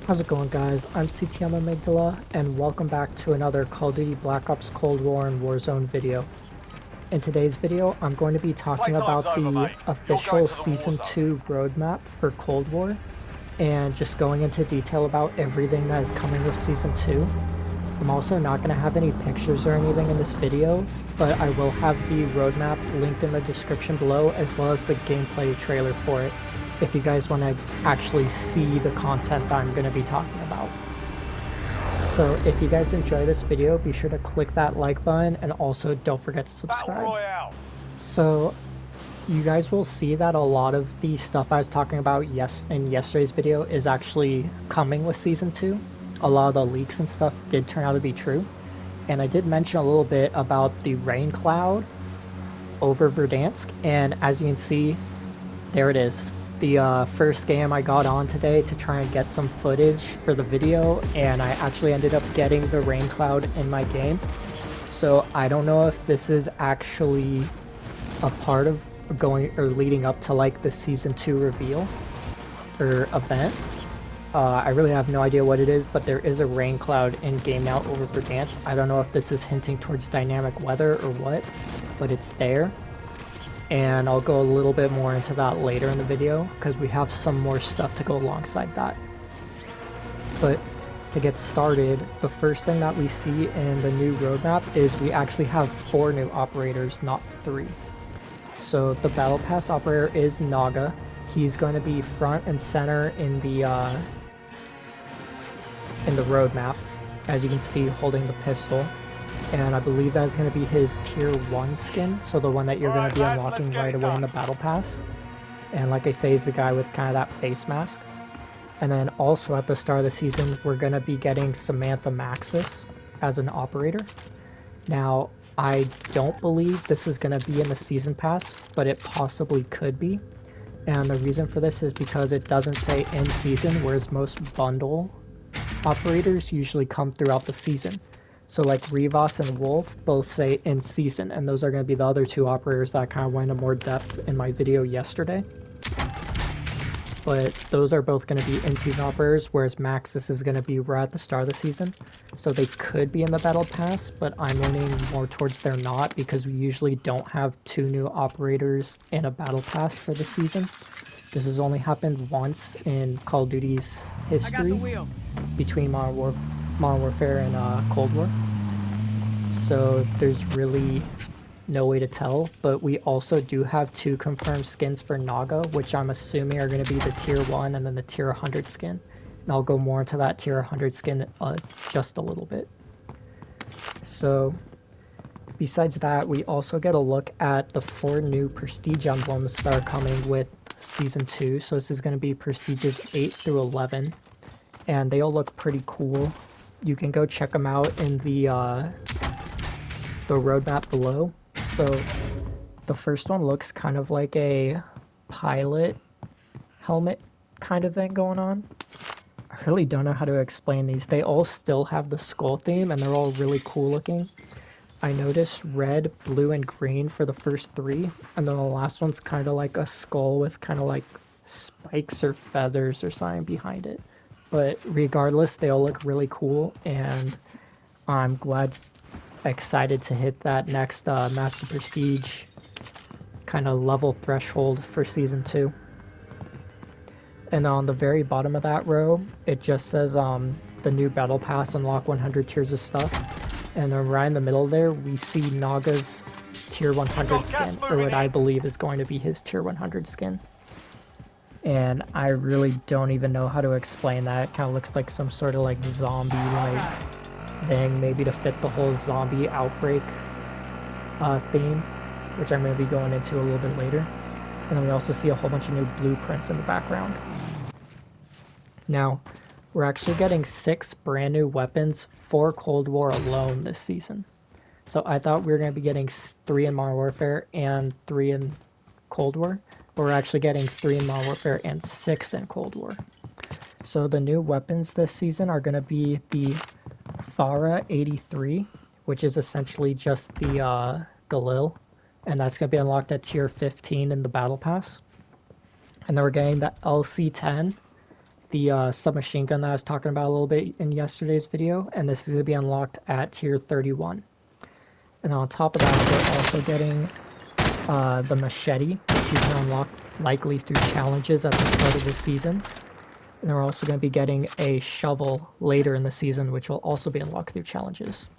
How's it going, guys? I'm CTM Amygdala, and welcome back to another Call of Duty Black Ops Cold War and Warzone video. In today's video, I'm going to be talking Playtime's about over, the mate. You're going official to the war Season zone. 2 roadmap for Cold War, and just going into detail about everything that is coming with Season 2. I'm also not going to have any pictures or anything in this video, but I will have the roadmap linked in the description below, as well as the gameplay trailer for it, if you guys want to actually see the content that I'm going to be talking about. So if you guys enjoy this video, be sure to click that like button, and also don't forget to Battle subscribe. Royale. So you guys will see that a lot of the stuff I was talking about in yesterday's video is actually coming with Season 2. A lot of the leaks and stuff did turn out to be true. And I did mention a little bit about the rain cloud over Verdansk, and as you can see, there it is. The first game I got on today to try and get some footage for the video, and I actually ended up getting the rain cloud in my game. So I don't know if this is actually a part of going or leading up to like the Season 2 reveal or event. I really have no idea what it is, but there is a rain cloud in game now over Verdansk. I don't know if this is hinting towards dynamic weather or what, but it's there. And I'll go a little bit more into that later in the video, because we have some more stuff to go alongside that. But to get started, the first thing that we see in the new roadmap is we actually have 4 new operators, not 3. So the Battle Pass operator is Naga. He's going to be front and center in the roadmap, as you can see, holding the pistol. And I believe that is going to be his Tier 1 skin, so the one that you're going to be unlocking right away in the Battle Pass. And like I say, he's the guy with kind of that face mask. And then also at the start of the season, we're going to be getting Samantha Maxis as an operator. Now, I don't believe this is going to be in the Season Pass, but it possibly could be. And the reason for this is because it doesn't say in season, whereas most bundle operators usually come throughout the season. So like Rivas and Wolf both say in season, and those are going to be the other 2 operators that I kind of went into more depth in my video yesterday. But those are both going to be in season operators, whereas Maxis is going to be right at the start of the season. So they could be in the Battle Pass, but I'm leaning more towards they're not, because we usually don't have 2 new operators in a Battle Pass for the season. This has only happened once in Call of Duty's history between Modern Warfare and Cold War. So there's really no way to tell, but we also do have 2 confirmed skins for Naga, which I'm assuming are going to be the Tier 1 and then the Tier 100 skin. And I'll go more into that Tier 100 skin just a little bit. So besides that, we also get a look at the 4 new Prestige Emblems that are coming with Season 2. So this is going to be Prestiges 8 through 11, and they all look pretty cool. You can go check them out in the roadmap below. So the first one looks kind of like a pilot helmet kind of thing going on. I really don't know how to explain these. They all still have the skull theme, and they're all really cool looking. I noticed red, blue, and green for the first 3, and then the last one's kind of like a skull with kind of like spikes or feathers or something behind it. But regardless, they all look really cool, and I'm excited to hit that next Master Prestige kind of level threshold for Season 2. And on the very bottom of that row, it just says the new Battle Pass, unlock 100 tiers of stuff. And then right in the middle there, we see Naga's Tier 100 skin, or what I believe is going to be his Tier 100 skin. And I really don't even know how to explain that. It kind of looks like some sort of like zombie-like thing, maybe to fit the whole zombie outbreak theme, which I'm going to be going into a little bit later. And then we also see a whole bunch of new blueprints in the background. Now, we're actually getting 6 brand new weapons for Cold War alone this season. So I thought we were going to be getting 3 in Modern Warfare and 3 in Cold War, but we're actually getting 3 in Modern Warfare and 6 in Cold War. So the new weapons this season are going to be the Farah 83, which is essentially just the Galil, and that's going to be unlocked at Tier 15 in the Battle Pass. And then we're getting the LC-10 the submachine gun that I was talking about a little bit in yesterday's video, and this is going to be unlocked at tier 31. And on top of that, we're also getting the machete, which you can unlock likely through challenges at the start of the season. And we're also going to be getting a shovel later in the season, which will also be unlocked through challenges.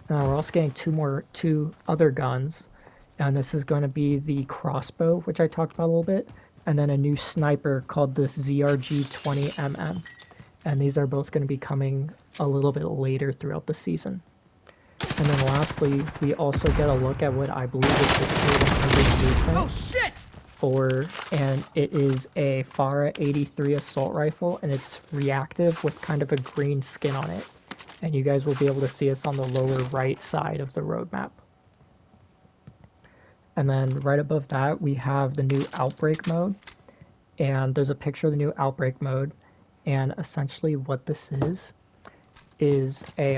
And we're also getting two other guns, and this is going to be the crossbow, which I talked about a little bit, and then a new sniper called this ZRG 20mm. And these are both going to be coming a little bit later throughout the season. And then lastly, we also get a look at what I believe is the tier 100 blueprint. Oh shit! And it is a FARA 83 assault rifle, and it's reactive with kind of a green skin on it. And you guys will be able to see this on the lower right side of the roadmap. And then right above that, we have the new Outbreak Mode. And there's a picture of the new Outbreak Mode. And essentially what this is a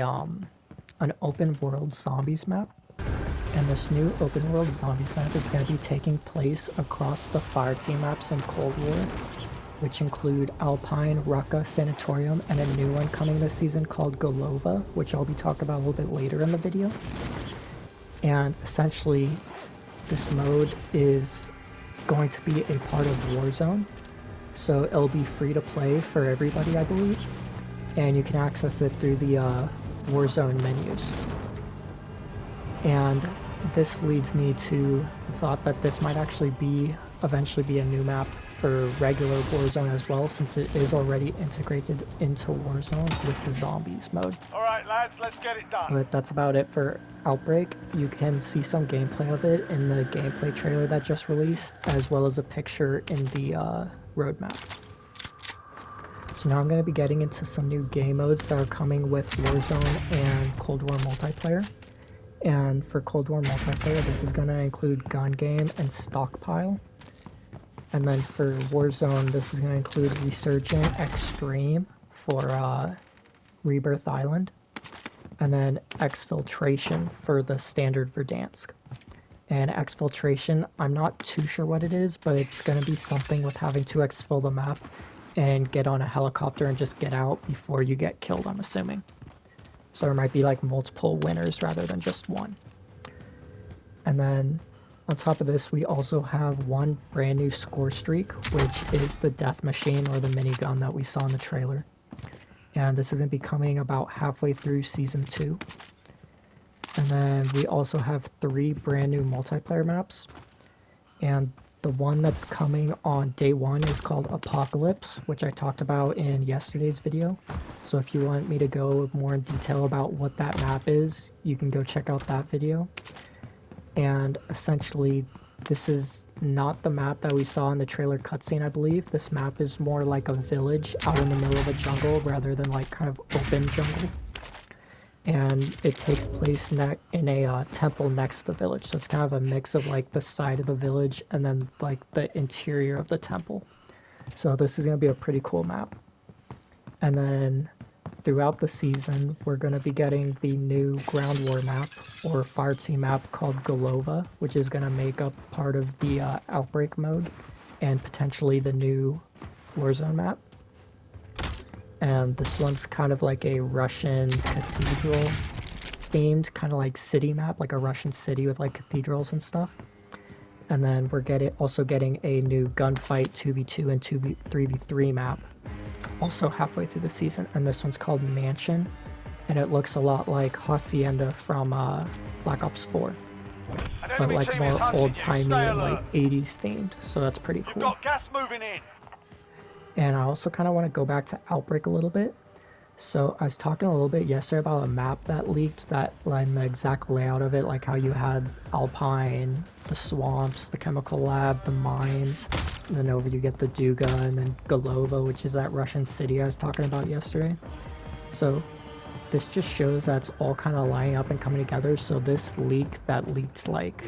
an open world zombies map. And this new open world zombies map is going to be taking place across the Fireteam maps in Cold War, which include Alpine, Rucka, Sanatorium, and a new one coming this season called Golova, which I'll be talking about a little bit later in the video. And essentially, this mode is going to be a part of Warzone, so it'll be free to play for everybody, I believe, and you can access it through the Warzone menus. And this leads me to the thought that this might actually eventually be a new map for regular Warzone as well, since it is already integrated into Warzone with the zombies mode. Alright lads, let's get it done. But that's about it for Outbreak. You can see some gameplay of it in the gameplay trailer that just released, as well as a picture in the roadmap. So now I'm going to be getting into some new game modes that are coming with Warzone and Cold War multiplayer. And for Cold War multiplayer, this is going to include gun game and stockpile. And then for Warzone, this is going to include Resurgent Extreme for Rebirth Island. And then Exfiltration for the standard Verdansk. And Exfiltration, I'm not too sure what it is, but it's going to be something with having to exfil the map and get on a helicopter and just get out before you get killed, I'm assuming. So there might be like multiple winners rather than just one. And then on top of this, we also have one brand new score streak, which is the death machine or the minigun that we saw in the trailer. And this is going to be coming about halfway through Season 2. And then we also have 3 brand new multiplayer maps. And the one that's coming on day 1 is called Apocalypse, which I talked about in yesterday's video. So if you want me to go more in detail about what that map is, you can go check out that video. And essentially, this is not the map that we saw in the trailer cutscene, I believe. This map is more like a village out in the middle of a jungle rather than like kind of open jungle. And it takes place in a temple next to the village. So it's kind of a mix of like the side of the village and then like the interior of the temple. So this is going to be a pretty cool map. And then throughout the season, we're going to be getting the new ground war map or Fireteam map called Golova, which is going to make up part of the Outbreak mode and potentially the new Warzone map. And this one's kind of like a Russian cathedral themed, kind of like city map, like a Russian city with like cathedrals and stuff. And then we're also getting a new gunfight 2v2 and 3v3 map also halfway through the season, and this one's called Mansion, and it looks a lot like Hacienda from Black Ops 4, but like more old-timey and like 80s themed, so that's pretty cool. You've got gas moving in. And I also kind of want to go back to Outbreak a little bit. So I was talking a little bit yesterday about a map that leaked, that like the exact layout of it, like how you had Alpine, the swamps, the chemical lab, the mines, and then over you get the Duga, and then Golova, which is that Russian city I was talking about yesterday. So this just shows that's all kind of lining up and coming together. So this leak that leaked like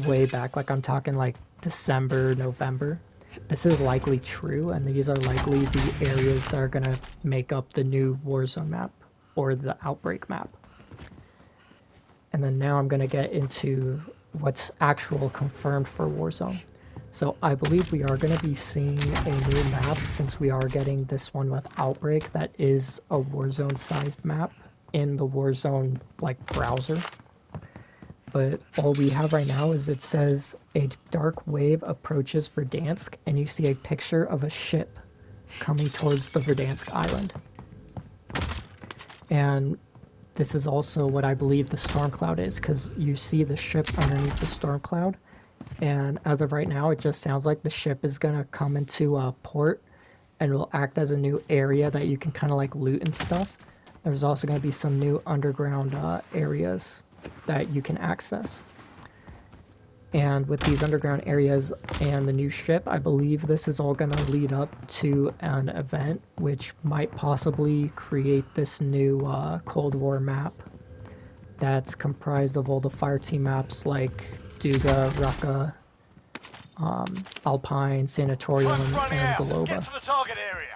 way back, like I'm talking like December, November, this is likely true, and these are likely the areas that are going to make up the new Warzone map or the Outbreak map. And then now I'm going to get into what's actual confirmed for Warzone. So I believe we are going to be seeing a new map since we are getting this one with Outbreak that is a Warzone sized map in the Warzone like browser. But all we have right now is it says a dark wave approaches Verdansk, and you see a picture of a ship coming towards the Verdansk island. And this is also what I believe the storm cloud is, because you see the ship underneath the storm cloud. And as of right now, it just sounds like the ship is going to come into a port and will act as a new area that you can kind of like loot and stuff. There's also going to be some new underground areas that you can access. And with these underground areas and the new ship, I believe this is all going to lead up to an event which might possibly create this new Cold War map that's comprised of all the fireteam maps like Duga, Rucka, Alpine, Sanatorium, and Galoba. Get to the target area.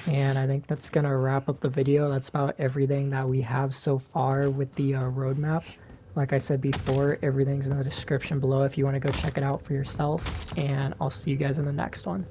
And I think that's going to wrap up the video. That's about everything that we have so far with the roadmap. Like I said before, everything's in the description below if you want to go check it out for yourself. And I'll see you guys in the next one.